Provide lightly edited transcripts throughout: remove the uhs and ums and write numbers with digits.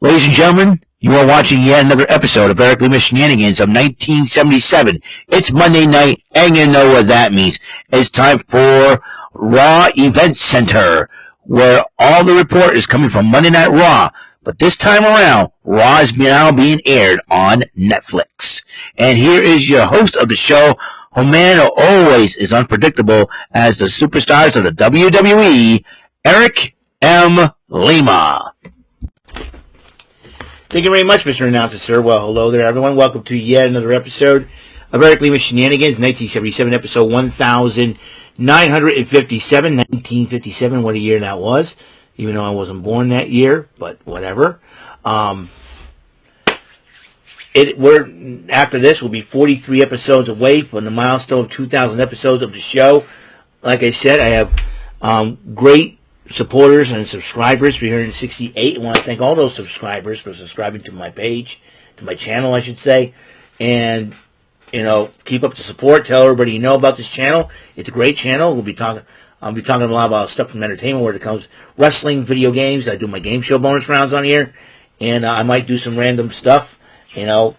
Ladies and gentlemen, you are watching yet another episode of Lima Shenanigans of 1977. It's Monday night, and you know what that means. It's time for Raw Event Center, where all the report is coming from Monday Night Raw. But this time around, Raw is now being aired on Netflix. And here is your host of the show, who man who always is unpredictable as the superstars of the WWE, Eric M. Lima. Thank you very much, Mr. Announcer, sir. Well, hello there, everyone. Welcome to yet another episode of Eric Lima Shenanigans, 1977, episode 1957. 1957, what a year that was, even though I wasn't born that year, but whatever. After this, we'll be 43 episodes away from the milestone of 2,000 episodes of the show. Like I said, I have great supporters and subscribers, 368. I want to thank all those subscribers for subscribing to my page, to my channel, I should say. And, keep up the support. Tell everybody you know about this channel. It's a great channel. I'll be talking a lot about stuff from entertainment, where it comes wrestling, video games. I do my game show bonus rounds on here. And I might do some random stuff, random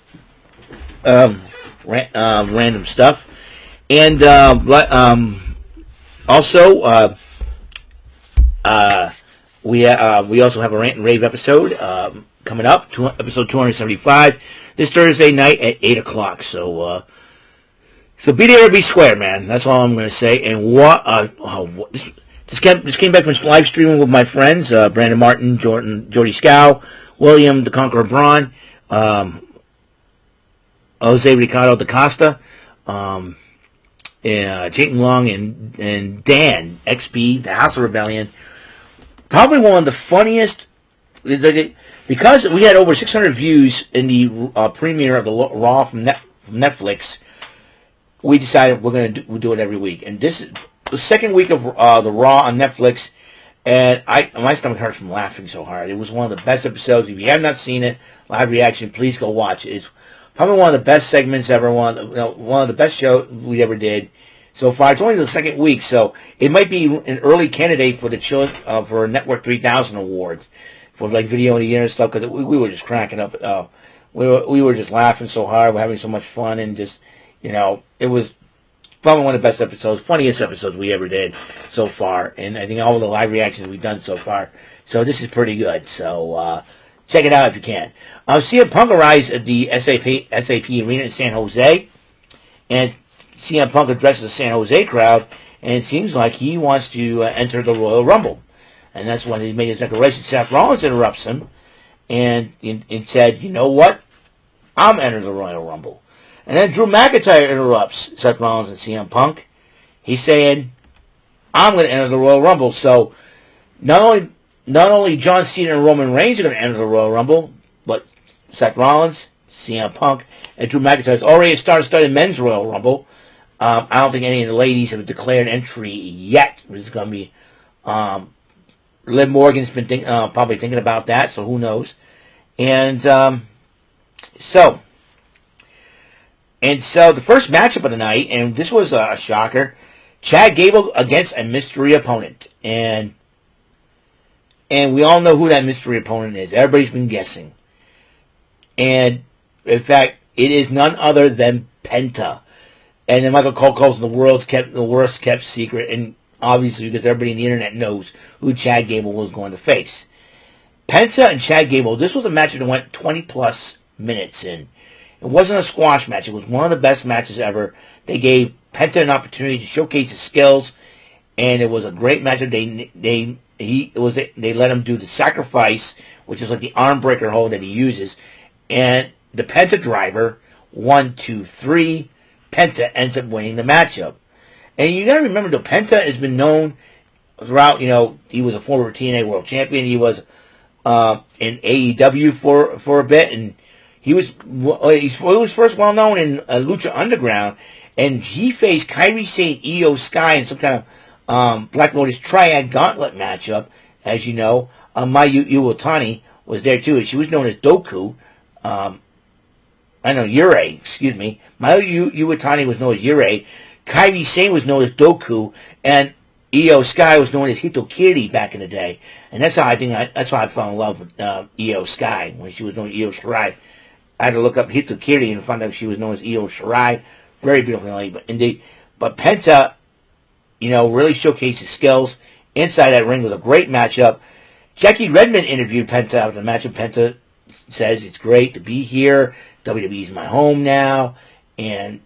stuff. And also, we also have a rant and rave episode coming up, episode 275, this Thursday night at 8 o'clock. So be there or be square, man. That's all I'm going to say. And just came back from live streaming with my friends, Brandon Martin, Jordy Scow, William the Conqueror Braun, Jose Ricardo da Costa, Jayton Long, and Dan, XP, the House of Rebellion. Probably one of the funniest, because we had over 600 views in the premiere of the Raw from Netflix. We decided we'll do it every week, and this is the second week of the Raw on Netflix, and my stomach hurts from laughing so hard. It was one of the best episodes. If you have not seen it, live reaction, please go watch it. It's probably one of the best segments ever. One of the best shows we ever did so far. It's only the second week, so it might be an early candidate for the for Network 3000 awards for like video of the year and stuff, because we were just cracking up. We were just laughing so hard. We're having so much fun, and just it was probably one of the best episodes, funniest episodes we ever did so far. And I think all the live reactions we've done so far. So this is pretty good. So check it out if you can. CM Punk arrives at the SAP Arena in San Jose, and CM Punk addresses the San Jose crowd, and it seems like he wants to enter the Royal Rumble. And that's when he made his declaration. Seth Rollins interrupts him and said, "You know what? I'm entering the Royal Rumble." And then Drew McIntyre interrupts Seth Rollins and CM Punk. He's saying, "I'm going to enter the Royal Rumble." So not only John Cena and Roman Reigns are going to enter the Royal Rumble, but Seth Rollins, CM Punk, and Drew McIntyre has already started men's Royal Rumble. I don't think any of the ladies have declared entry yet. It's going to be Liv Morgan's been probably thinking about that, so who knows? And so the first matchup of the night, and this was a shocker, Chad Gable against a mystery opponent, and we all know who that mystery opponent is. Everybody's been guessing, and in fact, it is none other than Penta. And then Michael Cole calls the worst kept secret, and obviously because everybody on the internet knows who Chad Gable was going to face. Penta and Chad Gable, this was a match that went 20 plus minutes in. It wasn't a squash match. It was one of the best matches ever. They gave Penta an opportunity to showcase his skills, and it was a great match. They let him do the sacrifice, which is like the arm breaker hold that he uses, and the Penta driver, 1, 2, 3. Penta ends up winning the matchup. And you gotta remember, though, Penta has been known throughout, he was a former TNA World Champion. He was in AEW for a bit, and he was first well known in Lucha Underground, and he faced Kairi Sane, Io Sky in some kind of Black Lotus Triad Gauntlet matchup. As you know, Mayu Iwatani was there too. She was known as Doku. Yurei, excuse me. Mayu Iwatani was known as Yurei. Kairi Sane was known as Doku, and Io Sky was known as Hitokiri back in the day, and that's how that's why I fell in love with Io Sky when she was known as Io Shirai. I had to look up Hitokiri and find out she was known as Io Shirai. Very beautiful lady, but indeed, but Penta, really showcased his skills inside that ring. Was a great matchup. Jackie Redmond interviewed Penta after the match, and Penta says it's great to be here. WWE's my home now, and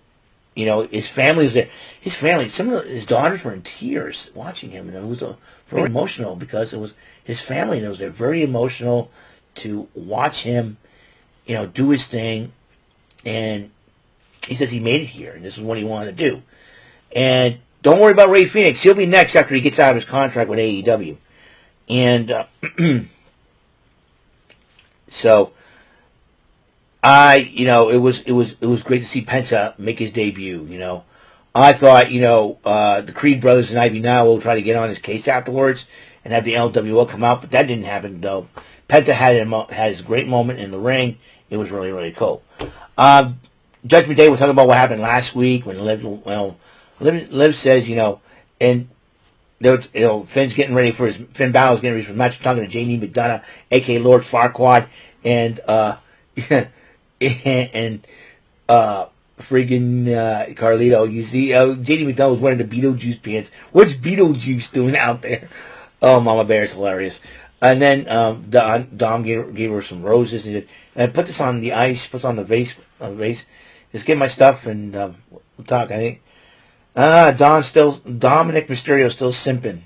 his family was there. His family, some of his daughters were in tears watching him, and it was very emotional because it was his family, and it was very emotional to watch him, do his thing, and he says he made it here, and this is what he wanted to do. And don't worry about Ray Phoenix; he'll be next after he gets out of his contract with AEW, and so. It was great to see Penta make his debut. I thought the Creed brothers and Ivy Nile will try to get on his case afterwards and have the LWO come out, but that didn't happen though. Penta had his great moment in the ring. It was really, really cool. Judgment Day. We're talking about what happened last week when Liv says and Finn's getting ready for Finn Balor's getting ready for a match. Talking to J.D. McDonough, aka Lord Farquaad, and and friggin' Carlito. You see, J.D. McDonough was wearing the Beetlejuice pants. What's Beetlejuice doing out there? Oh, Mama Bear's hilarious. And then Dom gave her some roses and put this on the ice, put on the vase. Just get my stuff and we'll talk. I think Dominic Mysterio still simping.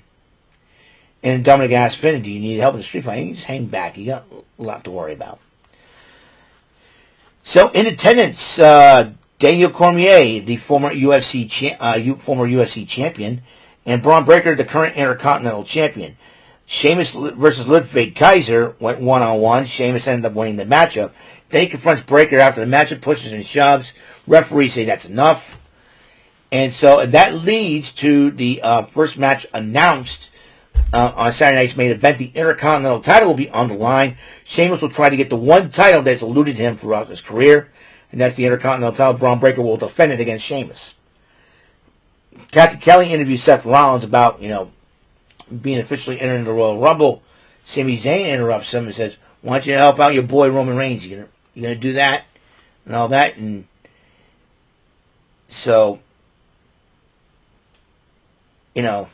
And Dominic asked Finn, "Do you need help in the street fight?" You just hang back. You got a lot to worry about. So in attendance, Daniel Cormier, the former UFC champion, and Braun Breaker, the current Intercontinental champion. Sheamus versus Ludwig Kaiser went one-on-one. Sheamus ended up winning the matchup. Then he confronts Breaker after the matchup, pushes and shoves. Referees say that's enough. And so that leads to the first match announced on Saturday night's main event. The Intercontinental title will be on the line. Sheamus will try to get the one title that's eluded him throughout his career, and that's the Intercontinental title. Braun Breaker will defend it against Sheamus. Kathy Kelly interviewed Seth Rollins about, being officially entered into the Royal Rumble. Sami Zayn interrupts him and says, "Why don't you help out your boy Roman Reigns? You gonna do that and all that?" And so, and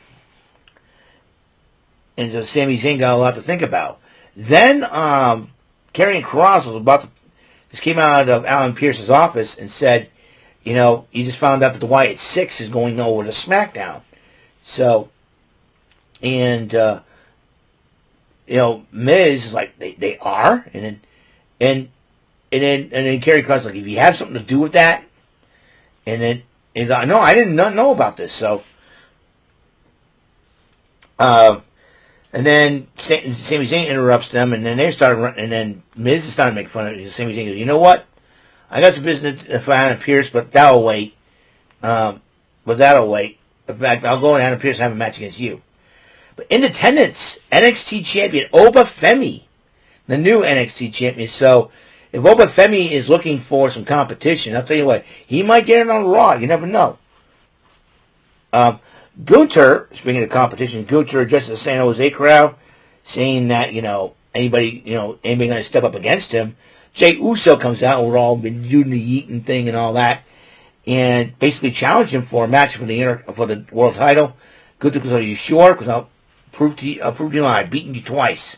so Sami Zayn got a lot to think about. Then Karrion Kross was just came out of Alan Pierce's office and said, he just found out that the Wyatt Six is going over to SmackDown. So, and Miz is like, they are, and then Karrion Kross is like, if you have something to do with that, and then he's like, no, I didn't know about this. So, and then Sami Zayn interrupts them, and then they started running, and then Miz started making fun of it. Sami Zayn goes, "You know what? I got some business to find Adam Pearce, but that'll wait. In fact, I'll go and Adam Pearce and have a match against you." But in attendance, NXT champion Oba Femi, the new NXT champion. So if Oba Femi is looking for some competition, I'll tell you what, he might get it on Raw. You never know. Gunther, speaking of competition, Gunther addresses the San Jose crowd, saying that, anybody going to step up against him. Jey Uso comes out, and we're all been doing the yeeting thing and all that, and basically challenged him for a match for the world title. Gunther goes, "Are you sure? Because I'll prove to you I've beaten you twice."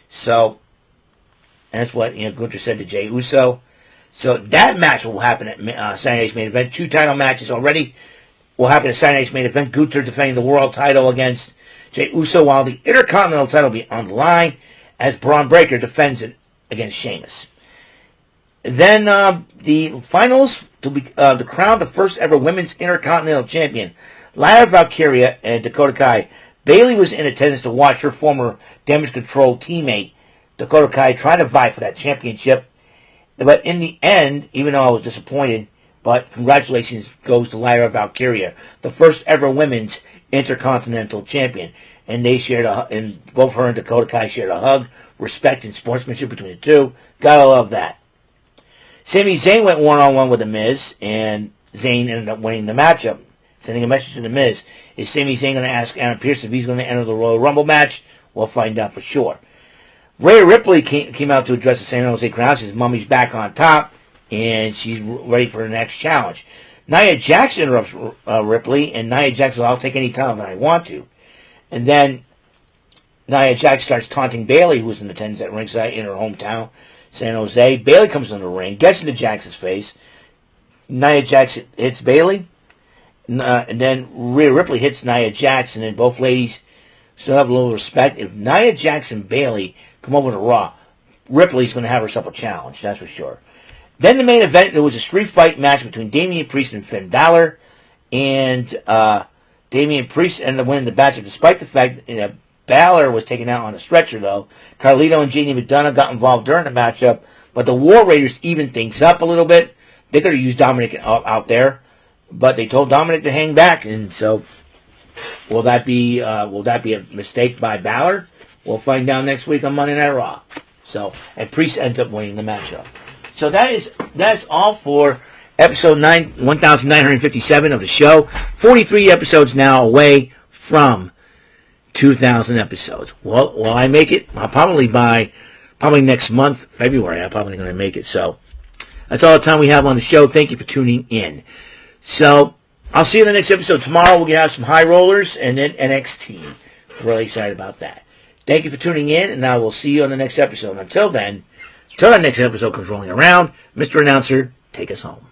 So, and that's what Gunther said to Jey Uso. So that match will happen at Saturday's main event. 2 title matches already will happen at Saturday's main event. Gunther defending the world title against Jey Uso, while the Intercontinental title will be on the line as Braun Breaker defends it against Sheamus. Then the finals to crown the first ever women's Intercontinental champion, Lyra Valkyria and Dakota Kai. Bayley was in attendance to watch her former Damage Control teammate Dakota Kai try to vie for that championship. But in the end, even though I was disappointed, but congratulations goes to Lyra Valkyria, the first ever women's Intercontinental champion. And they shared and both her and Dakota Kai shared a hug, respect and sportsmanship between the two. Gotta love that. Sami Zayn went one-on-one with The Miz, and Zayn ended up winning the matchup. sending a message to The Miz. Is Sami Zayn going to ask Adam Pearce if he's going to enter the Royal Rumble match? We'll find out for sure. Rhea Ripley came out to address the San Jose crowd. His mummy's back on top, and she's ready for the next challenge. Nia Jax interrupts Ripley, and Nia Jax says, I'll take any time that I want to. And then Nia Jax starts taunting Bayley, who's in attendance at ringside in her hometown, San Jose. Bayley comes in the ring, gets into Jax's face. Nia Jax hits Bayley, and then Rhea Ripley hits Nia Jax, and then both ladies still have a little respect. If Nia Jax and Bayley come over to Raw, Ripley's going to have herself a challenge, that's for sure. Then the main event, there was a street fight match between Damian Priest and Finn Balor, and Damian Priest ended up winning the match, despite the fact that Balor was taken out on a stretcher, though. Carlito and JD McDonough got involved during the matchup, but the War Raiders evened things up a little bit. They could have used Dominic out there, but they told Dominic to hang back, and so will that be a mistake by Balor? We'll find out next week on Monday Night Raw. So, and Priest ends up winning the matchup. So that's all for episode 1957 of the show. 43 episodes now away from 2,000 episodes. Well, will I make it? Probably next month, February, I'm probably going to make it. So that's all the time we have on the show. Thank you for tuning in. So I'll see you in the next episode tomorrow. We're going to have some high rollers and then NXT. Really excited about that. Thank you for tuning in, and I will see you on the next episode. Until then, until that next episode comes rolling around, Mr. Announcer, take us home.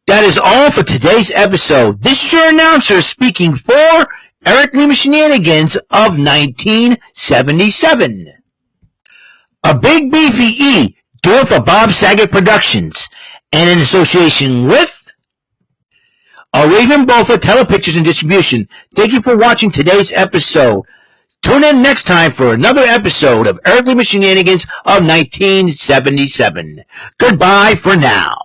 That is all for today's episode. This is your announcer speaking for Eric Lima Shenanigans of 1977. A Big Beefy E, do it for Bob Saget Productions, and in association with a Raven Bofa Telepictures and Distribution. Thank you for watching today's episode. Tune in next time for another episode of Eric Lima Shenanigans of 1977. Goodbye for now.